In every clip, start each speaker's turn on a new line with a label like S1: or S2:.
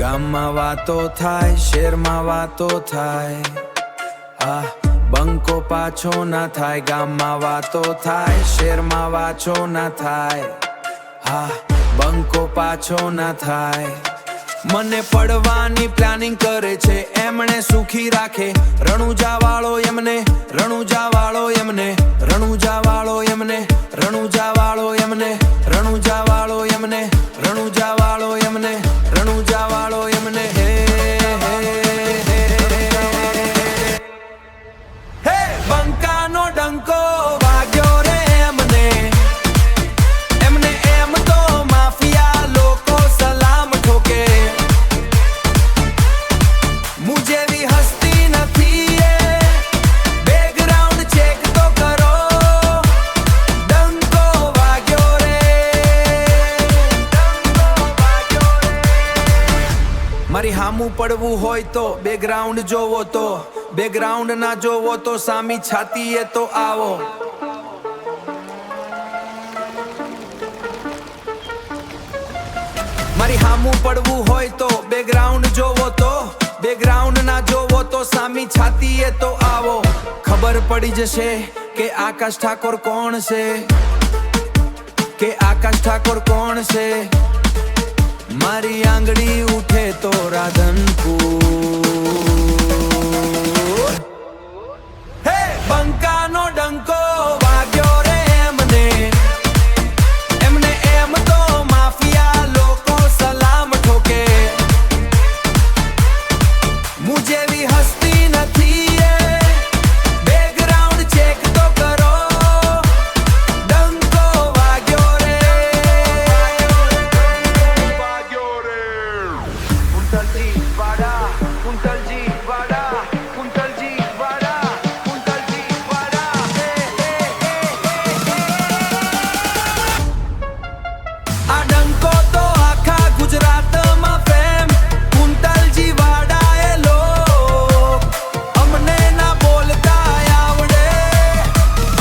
S1: ગામમાં વાતો થાય, શેરમાં વાતો થાય, બંકો પાછો ના થાય. ગામમાં વાતો થાય, શેરમાં વાંચો ના થાય, બંકો પાછો ના થાય. મને પડવાની પ્લાનિંગ કરે છે, એમણે સુખી રાખે. રણુજા વાળો એમને, રણુજા વાળો એમને, રણુજા વાળો એમને, રણુજા વાળો એમને, રણુજા વાળો એમને, રણુજા વાળો એમને, રણુજા વાળો એમને. હે હે બંકાનો ડંકો વાગ્યો રે એમને, એમને એમ તો માફિયા લોકો સલામ ઠોકે. મુજેવી હસ્તી નથી એ, બેકગ્રાઉન્ડ ચેક તો કરો. ડંકો વાગ્યો રે, ડંકો વાગ્યો રે. મારી હામું પડવું હોય તો બેકગ્રાઉન્ડ જોવો, તો બેકગ્રાઉન્ડ ના જોવો તો સામી છાતીએ તો આવો. મારી હામું પડવું હોય તો બેકગ્રાઉન્ડ જોવો, તો બેકગ્રાઉન્ડ ના જોવો તો સામી છાતીએ તો આવો. ખબર પડી જશે કે આકાશ ઠાકોર કોણ છે, કે આકાશ ઠાકોર કોણ છે. મારી આંગળી ઉઠે તો રાધનપુર. હે બંકાનો ડંકો વાગ્યો રે એમને, એમને એમ તો માફિયા લોકો સલામ ઠોકે. મુજેવી હસ્તી નથી એ, બેકગ્રાઉન્ડ ચેક તો કરો. ડંકો વાગ્યો રે, વાગ્યો રે. કુંતલજી વાડા, કુંતલજી વાડા, કુંતલજી વાડા, કુંતલજી વાડા. આ ડંકો તો આખા ગુજરાતમાં ફેમ. કુંતલજી વાડા એ લોક, અમને ના બોલતા આવડે,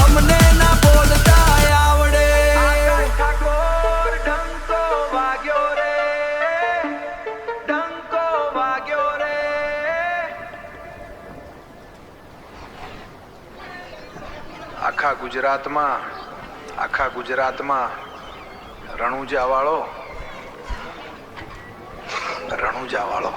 S1: અમને ના બોલતા આવડે. આકાશ ઠાકોર ડંકો વાગ્યો રે, ડંકો વાગ્યો રે. આખા ગુજરાતમાં રણુજા વાળો, રણુજા વાળો.